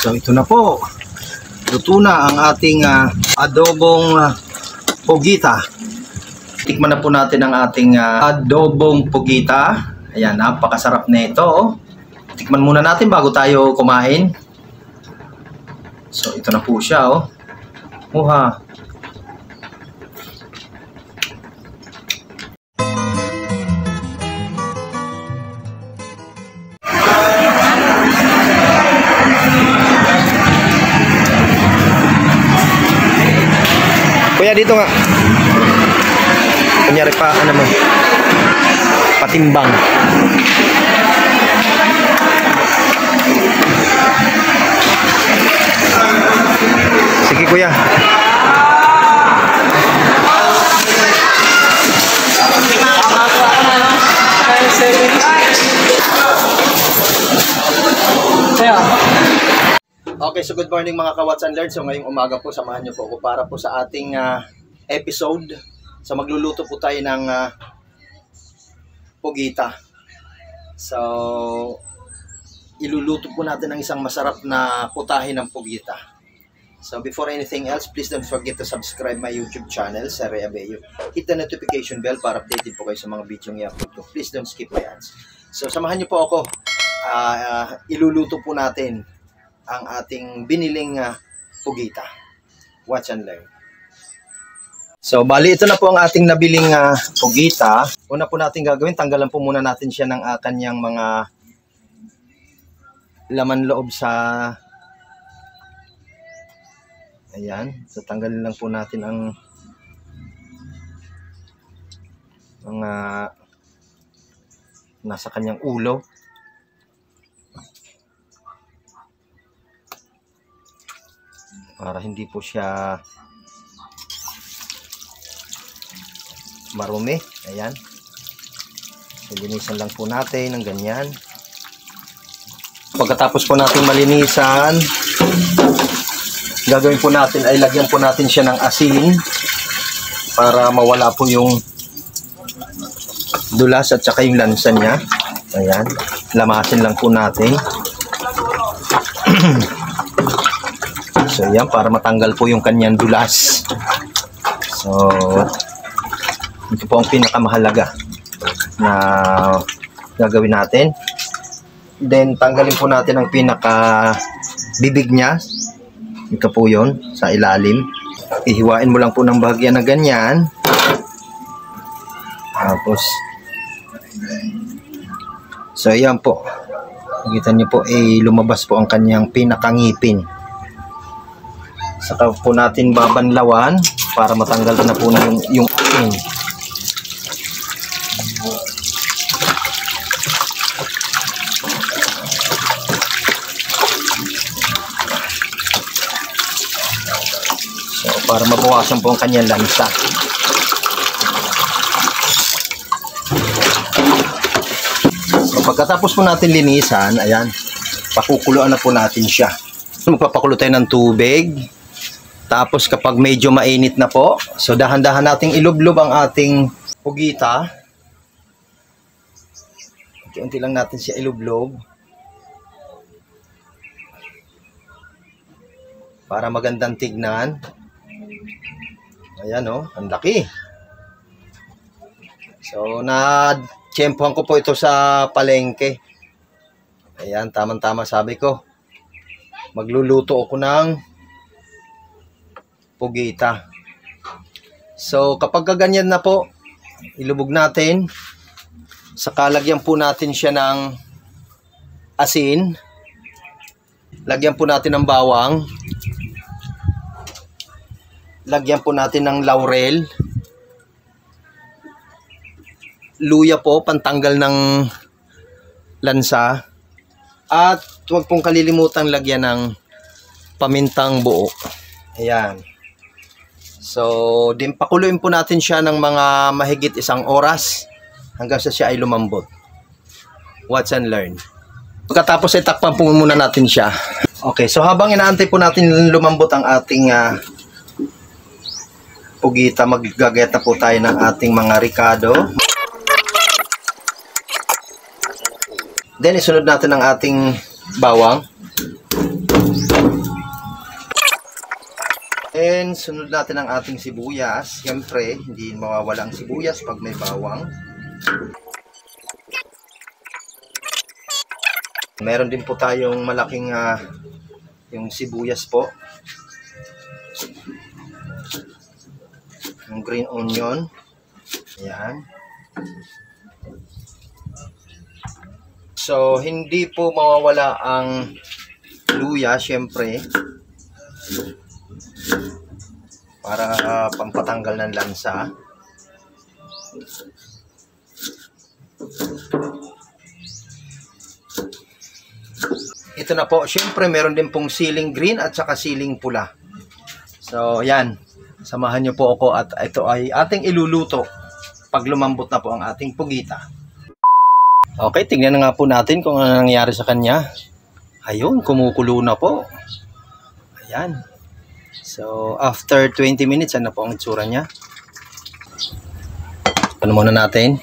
So ito na po. Luto na ang ating adobong pugita. Tikman na po natin ang ating adobong pugita. Ayan, napakasarap na ito. Tikman muna natin bago tayo kumain. So ito na po siya. Muha. Kuya, dito nga. Kunyari pa, ano mo, patimbang. Sige, kuya. Okay, so good morning mga ka-Watch and Learn. So ngayong umaga po, samahan niyo po ako para po sa ating episode. So magluluto po tayo ng pugita. So iluluto po natin ang isang masarap na putahe ng pugita. So before anything else, please don't forget to subscribe my YouTube channel, Sere Abello. Hit the notification bell para updated po kayo sa mga video ng i-upload ko. Please don't skip my ads. So samahan niyo po ako. Iluluto po natin ang ating biniling pugita. Watch and learn. So, bali, ito na po ang ating nabiling pugita. Una po natin gagawin, tanggalan po muna natin siya ng kanyang mga laman loob sa... Ayan. So, tanggalin lang po natin ang mga nasa kanyang ulo. Para hindi po siya marumi. Ayan. So, linisan lang po natin ng ganyan. Pagkatapos po natin malinisan, gagawin po natin ay lagyan po natin siya ng asin para mawala po yung dulas at saka yung lansa niya. Ayan. Lamasin lang po natin. So yan, para matanggal po yung kanyang dulas. So ito po ang pinakamahalaga na gagawin natin. Then tanggalin po natin ang pinaka bibig niya. Ito po yon sa ilalim. Ihiwain mo lang po ng bahagya na ganyan. Tapos so yan po. Nakita niyo po, lumabas po ang kanyang pinakangipin. Saka po natin babanlawan para matanggal na po na yung asin. So, para mabawasan po ang kanyang lansa. So, pagkatapos po natin linisan, ayan, pakukuluan na po natin siya. Magpapakulo tayo ng tubig. Tapos kapag medyo mainit na po, so dahan-dahan nating ilublob ang ating pugita. Unti-unti lang natin siya ilublob. Para magandang tignan. Ayan ang laki. So na-tsempohan ko po ito sa palengke. Ayan, tamang-tama sabi ko. Magluluto ako ng pugita. So kapag ganyan na po, ilubog natin. Saka lagyan po natin siya ng asin. Lagyan po natin ng bawang. Lagyan po natin ng laurel. Luya po, pantanggal ng lansa. At huwag pong kalilimutan lagyan ng pamintang buo. Ayan. So, pakuluin po natin siya ng mga mahigit 1 oras hanggang sa siya ay lumambot. Watch and learn. Pagkatapos ay takpan po muna natin siya. Okay, so habang inaantay po natin lumambot ang ating pugita, maggagayat na po tayo ng ating mga ricado. Then, isunod natin ang ating bawang. Then, sunod natin ang ating sibuyas. Siyempre, hindi mawawala ang sibuyas pag may bawang. Meron din po tayong malaking yung sibuyas po. Yung green onion. Ayan. So, hindi po mawawala ang luya, syempre. Para pampatanggal ng lansa. Ito na po, syempre meron din pong siling green at saka siling pula. So, yan. Samahan niyo po ako at ito ay ating iluluto pag lumambot na po ang ating pugita. Okay, tingnan na nga po natin kung ano nangyari sa kanya. Ayun, kumukulo na po. Ayan. So, after 20 minutes, ano po ang itsura niya? Ano muna natin?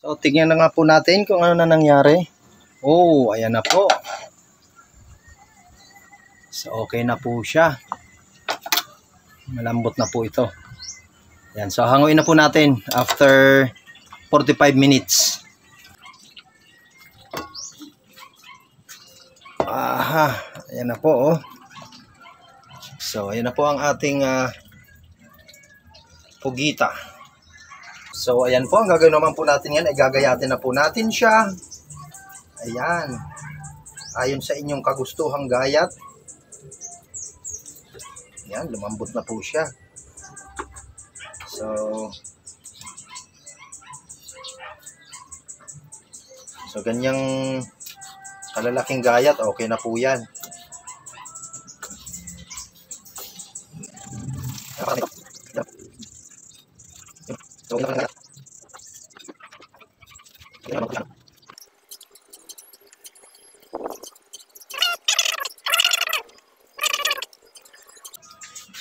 So, tingnan na nga po natin kung ano na nangyari. Oh, ayan na po. So, okay na po siya. Malambot na po ito. Ayan, so hanguin na po natin after 45 minutes. Aha, ayan na po, oh. So, ayan na po ang ating pugita. So, ayan po, ang gagawin naman po natin yan, ay gagayatin na po natin siya. Ayan. Ayon sa inyong kagustuhang gayat. Ayan, lumambot na po siya. So, ganyang kalalaking gayat, okay na po yan.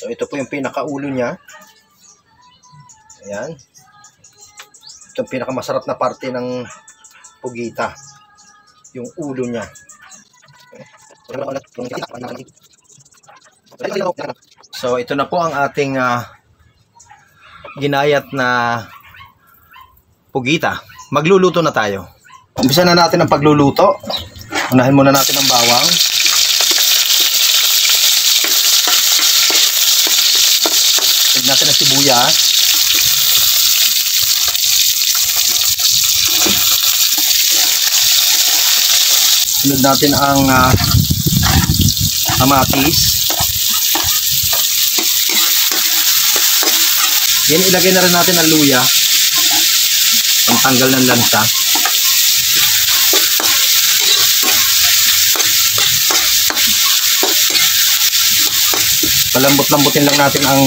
So, ito po yung pinakaulo niya. Ayan. Ito yung pinakamasarap na parte ng pugita. Yung ulo niya. So, ito na po ang ating ginayat na pugita. Magluluto na tayo. Umpisa na natin ang pagluluto. Unahin muna natin ang bawang. Tignan natin ang sibuyas. Sunod natin ang kamatis. Yan, ilagay na rin natin ang luya. Ang tanggal ng lansa. Palambot-lambutin lang natin ang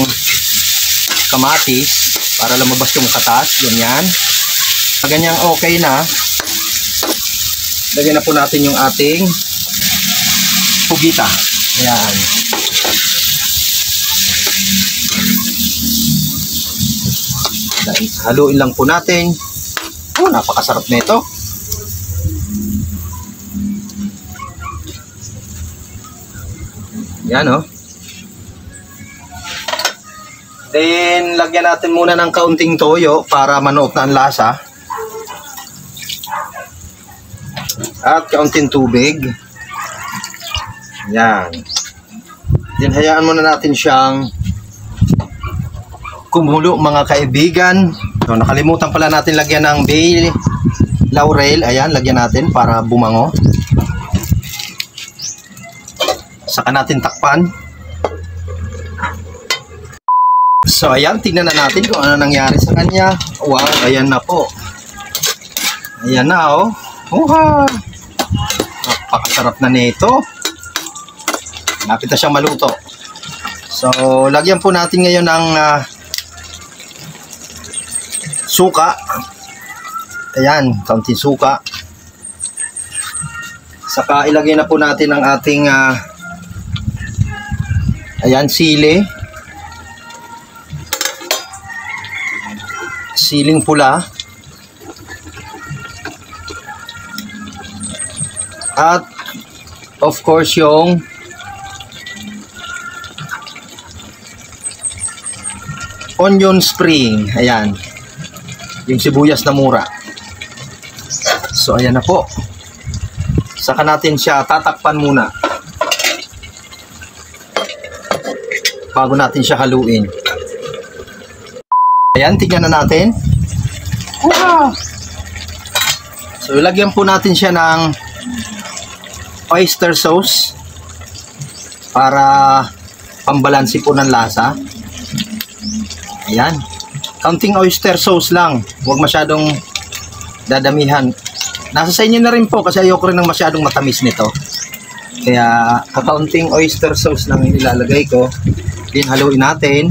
kamatis para lumabas yung katas. Ganyan. Pag ganyang okay na, lagyan na po natin yung ating pugita. Ayan. Haluin lang po natin. Oh, napakasarap nito. Yan, oh. Then, lagyan natin muna ng kaunting toyo para manuot na ang lasa. At kaunting tubig. Yan. Then, hayaan muna natin siyang kumulo, mga kaibigan. So, nakalimutan pala natin lagyan ng bay laurel. Ayan, lagyan natin para bumango. Saka natin takpan. So, ayan, tingnan na natin kung ano nangyari sa kanya. Wow, ayan na po. Ayan na, oh. Uha! Napakasarap na nito. Lapit na siyang maluto. So, lagyan po natin ngayon ng suka. Ayan, kaunting suka. Saka ilagay na po natin ang ating ayan, sili. Siling pula. At of course yung onion spring. Ayan. Yung sibuyas na mura. So, ayan na po. Saka natin siya tatakpan muna. Bago natin siya haluin. Ayan, tignan na natin. Wow! So, ilagyan po natin siya ng oyster sauce para pambalansi po ng lasa. Ayan. Counting oyster sauce lang. Huwag masyadong dadamihan. Nasa sa inyo na rin po kasi ayoko rin ng masyadong matamis nito. Kaya counting oyster sauce lang yung ilalagay ko. Then haluin natin.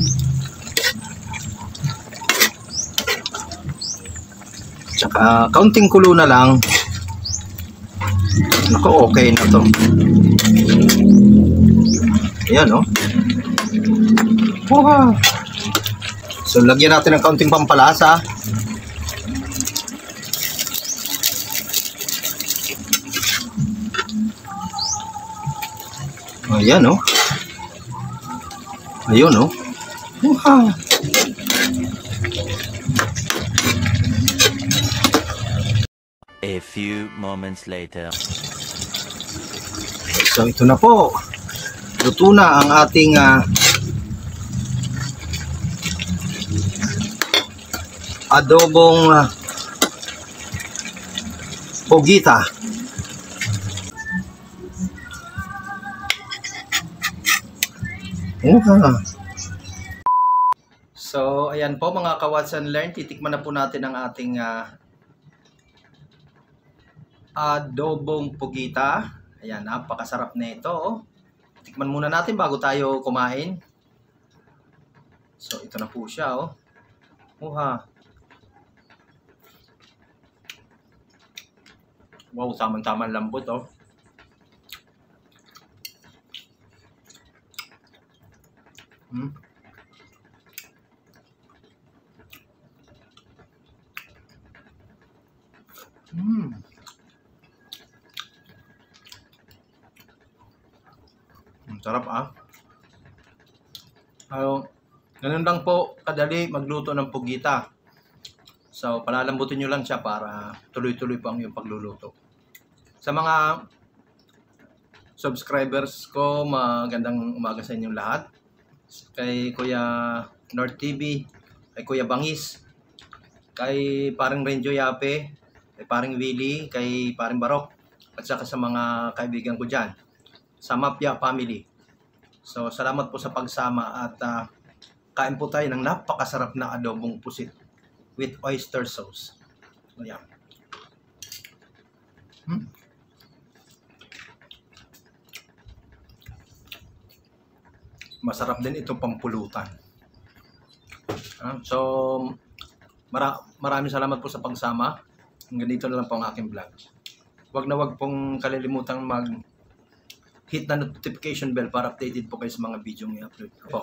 Tsaka counting kulo na lang. Naku, okay na to. Ayan, oh. Wow. So, lagyan natin ng kaunting pampalasa. Ayan, oh. Ayun, oh. Wow. A few moments later. So, ito na po. Luto na ang ating adobong pogita. So, ayan po mga ka-Watson Learn, titikman na po natin ang ating adobong pogita. Ayan, napakasarap na ito. Oh. Tikman muna natin bago tayo kumain. So, ito na po siya. Oh. Wow, tamang-tamang lambot. Oh. Sarap ganun lang po kadali magluto ng pugita. So, palalambutin nyo lang siya para tuloy-tuloy po ang iyong pagluluto. Sa mga subscribers ko, magandang umaga sa inyong lahat. Kay Kuya North TV, kay Kuya Bangis, kay Paring Renjo Yape, kay Paring Willie, kay Paring Barok, at saka sa mga kaibigan ko dyan, sa Mapia family. So, salamat po sa pagsama at kain po tayo ng napakasarap na adobong pusit with oyster sauce. Ayan. Masarap din itong pampulutan. So, maraming salamat po sa pagsama. Hanggang dito na lang po ang aking vlog. Huwag na huwag pong kalilimutang hit na notification bell para updated po kayo sa mga video ng i-upload ko po.